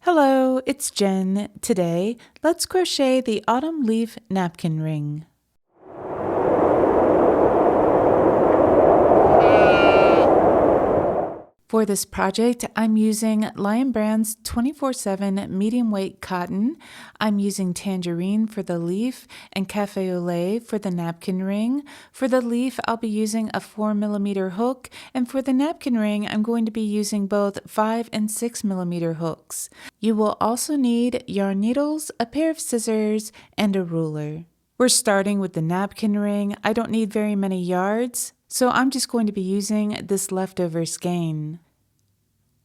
Hello, it's Jen. Today, let's crochet the autumn leaf napkin ring. For this project, I'm using Lion Brand's 24/7 medium weight cotton. I'm using tangerine for the leaf and cafe au lait for the napkin ring. For the leaf, I'll be using a 4mm hook, and for the napkin ring, I'm going to be using both 5 and 6mm hooks. You will also need yarn needles, a pair of scissors, and a ruler. We're starting with the napkin ring. I don't need very many yards, so I'm just going to be using this leftover skein.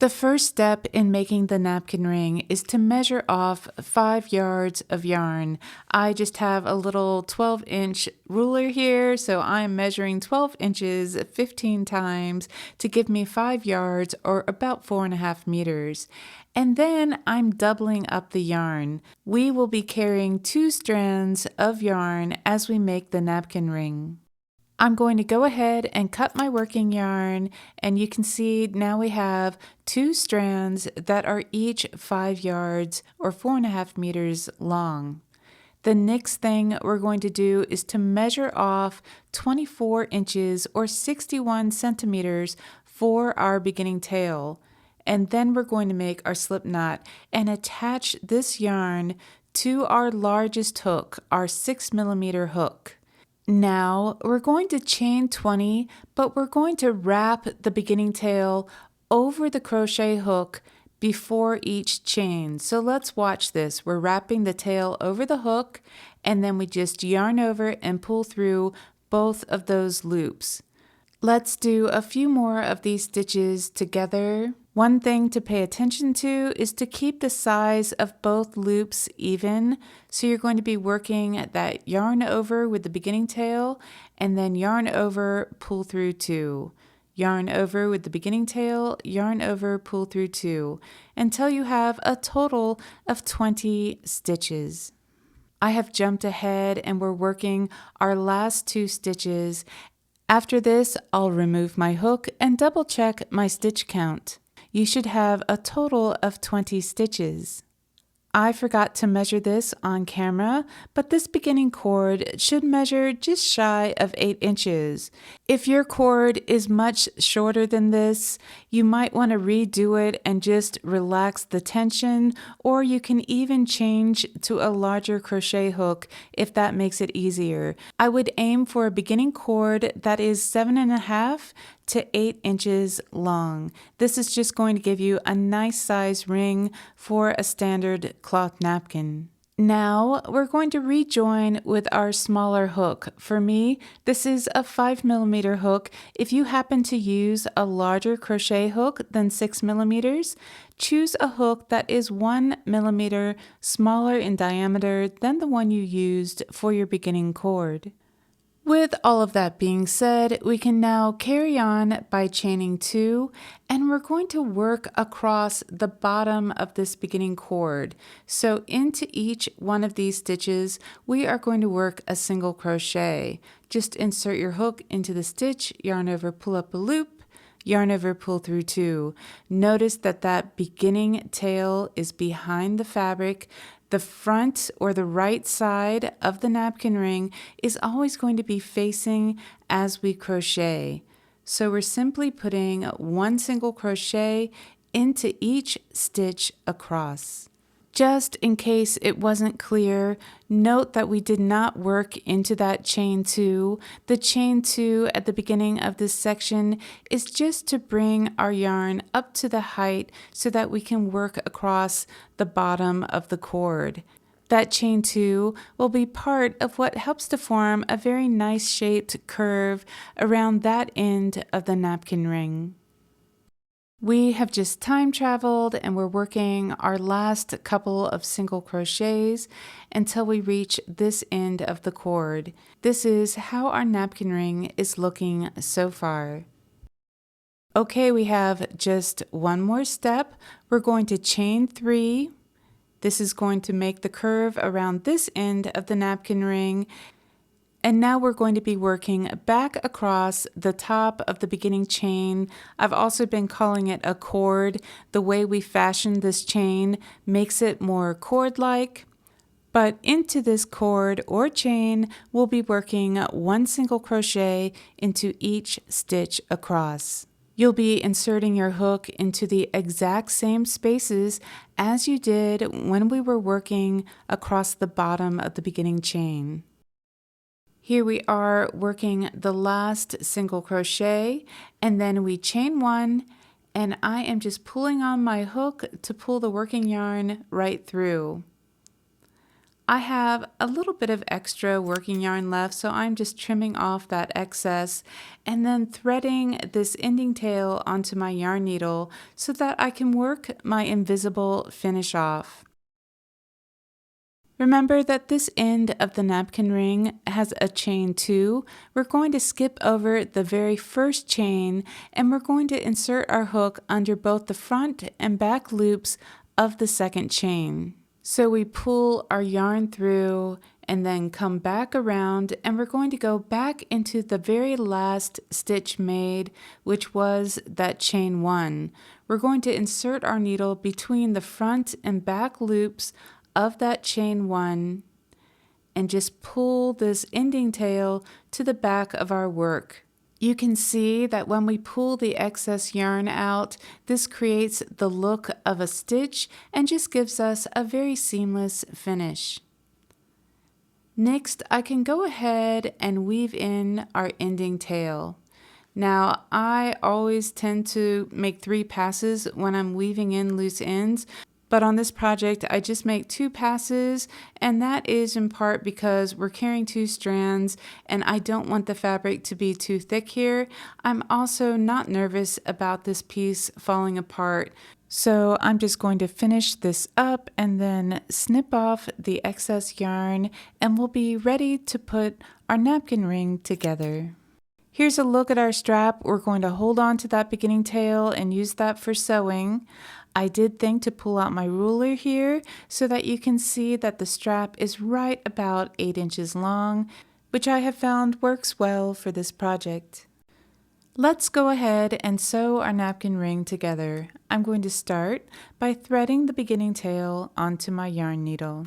The first step in making the napkin ring is to measure off 5 yards of yarn. I just have a little 12-inch ruler here, so I'm measuring 12 inches 15 times to give me 5 yards, or about 4.5 meters. And then I'm doubling up the yarn. We will be carrying 2 strands of yarn as we make the napkin ring. I'm going to go ahead and cut my working yarn, and you can see now we have 2 strands that are each 5 yards or 4.5 meters long. The next thing we're going to do is to measure off 24 inches or 61 centimeters for our beginning tail. And then we're going to make our slip knot and attach this yarn to our largest hook, our 6mm hook. Now we're going to chain 20, but we're going to wrap the beginning tail over the crochet hook before each chain. So let's watch this. We're wrapping the tail over the hook, and then we just yarn over and pull through both of those loops. Let's do a few more of these stitches together. One thing to pay attention to is to keep the size of both loops even. So you're going to be working that yarn over with the beginning tail, and then yarn over, pull through 2. Yarn over with the beginning tail, yarn over, pull through 2, until you have a total of 20 stitches. I have jumped ahead and we're working our last 2 stitches. After this, I'll remove my hook and double check my stitch count. You should have a total of 20 stitches. I forgot to measure this on camera, but this beginning cord should measure just shy of 8 inches. If your cord is much shorter than this, you might want to redo it and just relax the tension, or you can even change to a larger crochet hook if that makes it easier. I would aim for a beginning cord that is 7.5 to 8 inches long. This is just going to give you a nice size ring for a standard cloth napkin. Now we're going to rejoin with our smaller hook. For me, this is a 5mm hook. If you happen to use a larger crochet hook than 6mm, choose a hook that is 1mm smaller in diameter than the one you used for your beginning cord. With all of that being said, we can now carry on by chaining 2, and we're going to work across the bottom of this beginning cord. So into each one of these stitches, we are going to work a single crochet. Just insert your hook into the stitch, yarn over, pull up a loop, yarn over, pull through 2. Notice that that beginning tail is behind the fabric. The front or the right side of the napkin ring is always going to be facing as we crochet. So we're simply putting 1 single crochet into each stitch across. Just in case it wasn't clear, note that we did not work into that chain 2. The chain 2 at the beginning of this section is just to bring our yarn up to the height so that we can work across the bottom of the cord. That chain 2 will be part of what helps to form a very nice shaped curve around that end of the napkin ring. We have just time traveled and we're working our last couple of single crochets until we reach this end of the cord. This is how our napkin ring is looking so far. Okay, we have just one more step. We're going to chain 3. This is going to make the curve around this end of the napkin ring. And now we're going to be working back across the top of the beginning chain. I've also been calling it a cord. The way we fashioned this chain makes it more cord-like. But into this cord or chain, we'll be working 1 single crochet into each stitch across. You'll be inserting your hook into the exact same spaces as you did when we were working across the bottom of the beginning chain. Here we are working the last single crochet, and then we chain 1, and I am just pulling on my hook to pull the working yarn right through. I have a little bit of extra working yarn left, so I'm just trimming off that excess and then threading this ending tail onto my yarn needle so that I can work my invisible finish off. Remember that this end of the napkin ring has a chain 2. We're going to skip over the very first chain and we're going to insert our hook under both the front and back loops of the second chain. So we pull our yarn through and then come back around, and we're going to go back into the very last stitch made, which was that chain 1. We're going to insert our needle between the front and back loops of that chain 1 and just pull this ending tail to the back of our work. You can see that when we pull the excess yarn out, this creates the look of a stitch and just gives us a very seamless finish. Next, I can go ahead and weave in our ending tail. Now, I always tend to make 3 passes when I'm weaving in loose ends, but on this project, I just make 2 passes, and that is in part because we're carrying 2 strands, and I don't want the fabric to be too thick here. I'm also not nervous about this piece falling apart, so I'm just going to finish this up and then snip off the excess yarn, and we'll be ready to put our napkin ring together. Here's a look at our strap. We're going to hold on to that beginning tail and use that for sewing. I did think to pull out my ruler here so that you can see that the strap is right about 8 inches long, which I have found works well for this project. Let's go ahead and sew our napkin ring together. I'm going to start by threading the beginning tail onto my yarn needle.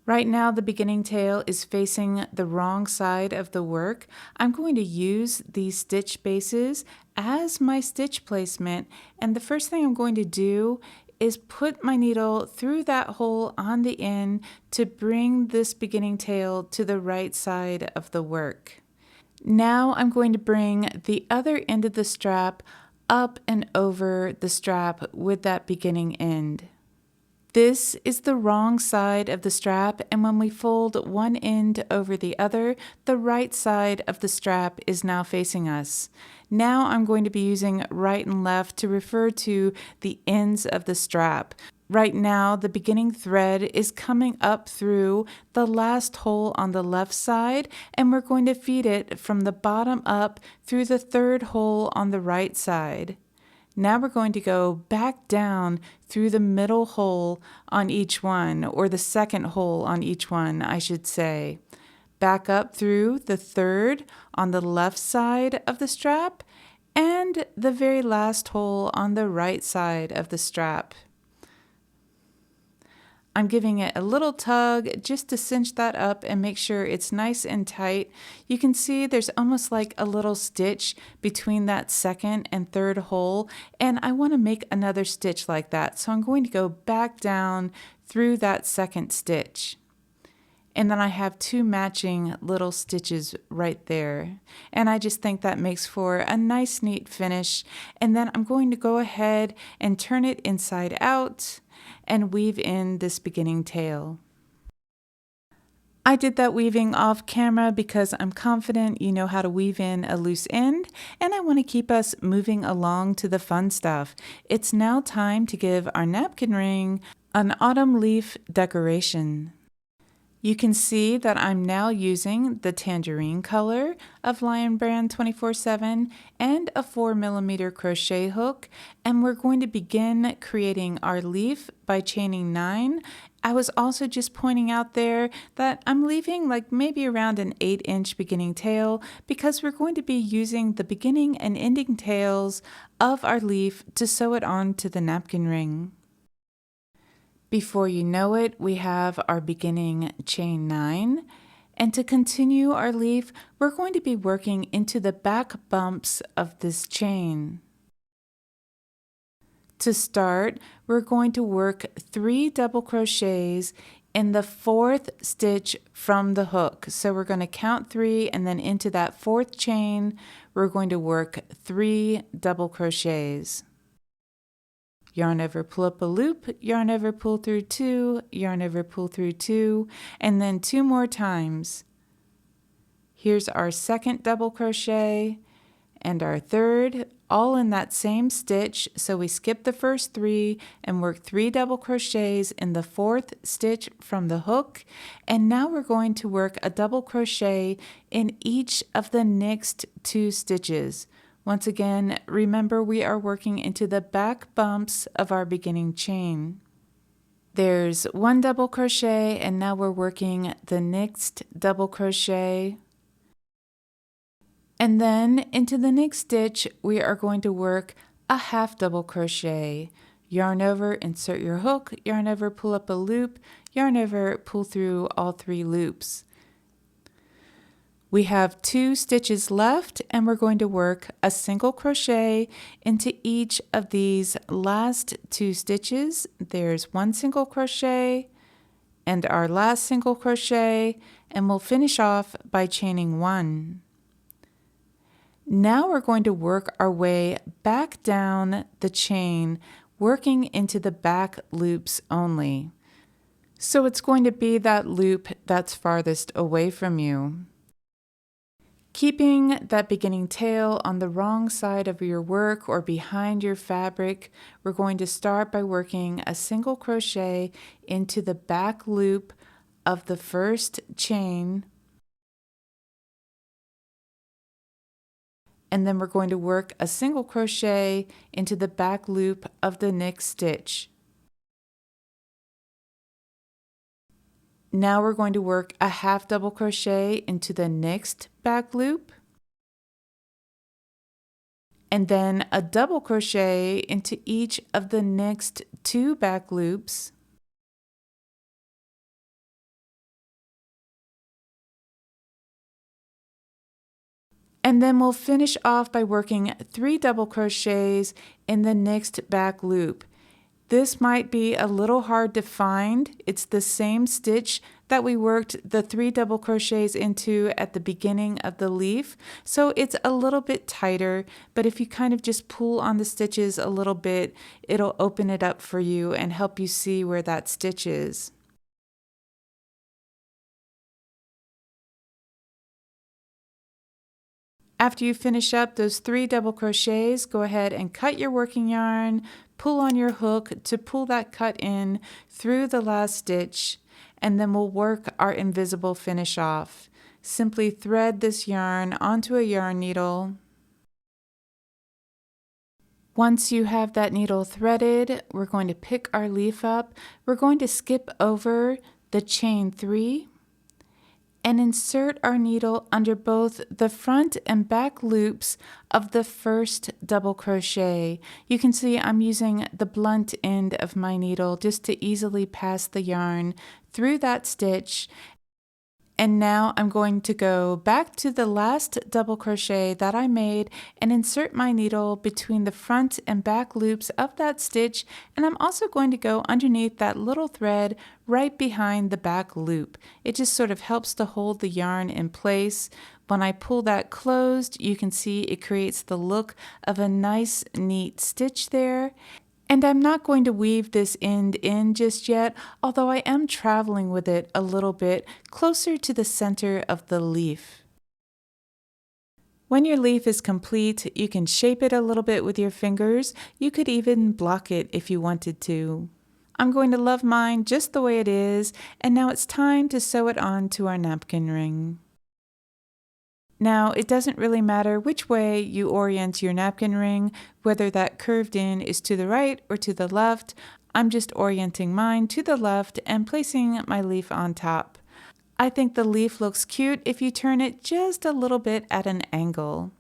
Right now the beginning tail is facing the wrong side of the work. I'm going to use these stitch bases as my stitch placement, and the first thing I'm going to do is put my needle through that hole on the end to bring this beginning tail to the right side of the work. Now I'm going to bring the other end of the strap up and over the strap with that beginning end. This is the wrong side of the strap, and when we fold one end over the other, the right side of the strap is now facing us. Now I'm going to be using right and left to refer to the ends of the strap. Right now, the beginning thread is coming up through the last hole on the left side, and we're going to feed it from the bottom up through the third hole on the right side. Now we're going to go back down through the middle hole on each one, or the second hole on each one, I should say. Back up through the third on the left side of the strap, and the very last hole on the right side of the strap. I'm giving it a little tug just to cinch that up and make sure it's nice and tight. You can see there's almost like a little stitch between that second and third hole, and I want to make another stitch like that. So I'm going to go back down through that second stitch. And then I have 2 matching little stitches right there. And I just think that makes for a nice, neat finish. And then I'm going to go ahead and turn it inside out and weave in this beginning tail. I did that weaving off camera because I'm confident you know how to weave in a loose end, and I want to keep us moving along to the fun stuff. It's now time to give our napkin ring an autumn leaf decoration. You can see that I'm now using the tangerine color of Lion Brand 24/7 and a 4mm crochet hook, and we're going to begin creating our leaf by chaining 9. I was also just pointing out there that I'm leaving like maybe around an 8-inch beginning tail because we're going to be using the beginning and ending tails of our leaf to sew it on to the napkin ring. Before you know it, we have our beginning chain 9. And to continue our leaf, we're going to be working into the back bumps of this chain. To start, we're going to work 3 double crochets in the 4th stitch from the hook. So we're going to count 3, and then into that 4th chain, we're going to work 3 double crochets. Yarn over, pull up a loop, yarn over, pull through 2, yarn over, pull through 2, and then 2 more times. Here's our 2nd double crochet and our 3rd, all in that same stitch. So we skip the first 3 and work 3 double crochets in the 4th stitch from the hook. And now we're going to work a double crochet in each of the next 2 stitches. Once again, remember we are working into the back bumps of our beginning chain. There's 1 double crochet, and now we're working the next double crochet. And then into the next stitch, we are going to work a half double crochet. Yarn over, insert your hook, yarn over, pull up a loop, yarn over, pull through all 3 loops. We have 2 stitches left, and we're going to work a single crochet into each of these last 2 stitches. There's 1 single crochet and our last single crochet, and we'll finish off by chaining 1. Now we're going to work our way back down the chain, working into the back loops only. So it's going to be that loop that's farthest away from you. Keeping that beginning tail on the wrong side of your work or behind your fabric, we're going to start by working a single crochet into the back loop of the first chain, and then we're going to work a single crochet into the back loop of the next stitch. Now we're going to work a half double crochet into the next back loop, and then a double crochet into each of the next 2 back loops. And then we'll finish off by working 3 double crochets in the next back loop. This might be a little hard to find. It's the same stitch that we worked the 3 double crochets into at the beginning of the leaf. So it's a little bit tighter, but if you kind of just pull on the stitches a little bit, it'll open it up for you and help you see where that stitch is. After you finish up those 3 double crochets, go ahead and cut your working yarn, pull on your hook to pull that cut in through the last stitch, and then we'll work our invisible finish off. Simply thread this yarn onto a yarn needle. Once you have that needle threaded, we're going to pick our leaf up. We're going to skip over the chain 3 and insert our needle under both the front and back loops of the first double crochet. You can see I'm using the blunt end of my needle just to easily pass the yarn through that stitch. And now I'm going to go back to the last double crochet that I made and insert my needle between the front and back loops of that stitch, and I'm also going to go underneath that little thread right behind the back loop. It just sort of helps to hold the yarn in place. When I pull that closed, you can see it creates the look of a nice neat stitch there. And I'm not going to weave this end in just yet, although I am traveling with it a little bit closer to the center of the leaf. When your leaf is complete, you can shape it a little bit with your fingers. You could even block it if you wanted to. I'm going to love mine just the way it is, and now it's time to sew it on to our napkin ring. Now, it doesn't really matter which way you orient your napkin ring, whether that curved in is to the right or to the left. I'm just orienting mine to the left and placing my leaf on top. I think the leaf looks cute if you turn it just a little bit at an angle.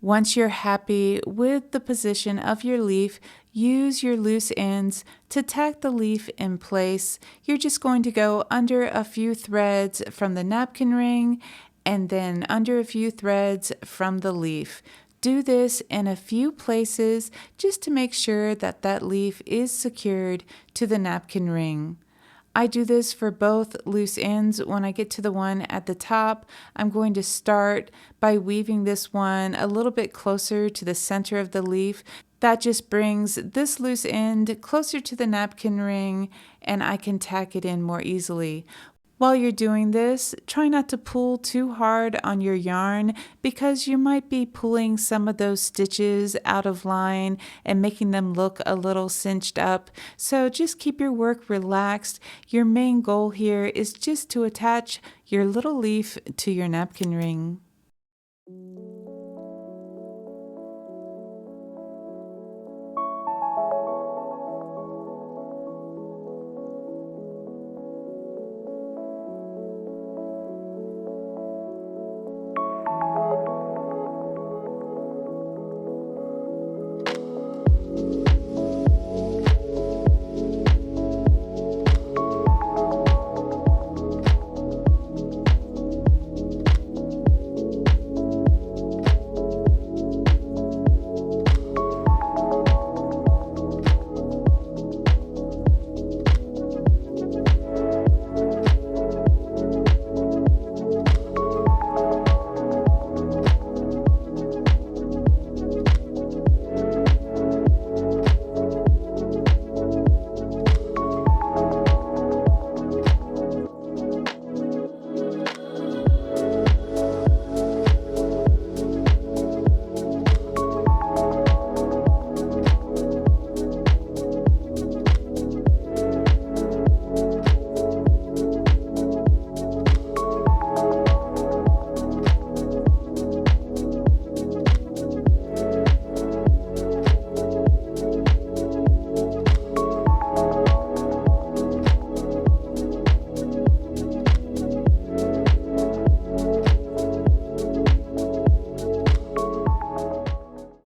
Once you're happy with the position of your leaf, use your loose ends to tack the leaf in place. You're just going to go under a few threads from the napkin ring and then under a few threads from the leaf. Do this in a few places just to make sure that that leaf is secured to the napkin ring. I do this for both loose ends. When I get to the one at the top, I'm going to start by weaving this one a little bit closer to the center of the leaf. That just brings this loose end closer to the napkin ring, and I can tack it in more easily. While you're doing this, try not to pull too hard on your yarn because you might be pulling some of those stitches out of line and making them look a little cinched up. So just keep your work relaxed. Your main goal here is just to attach your little leaf to your napkin ring.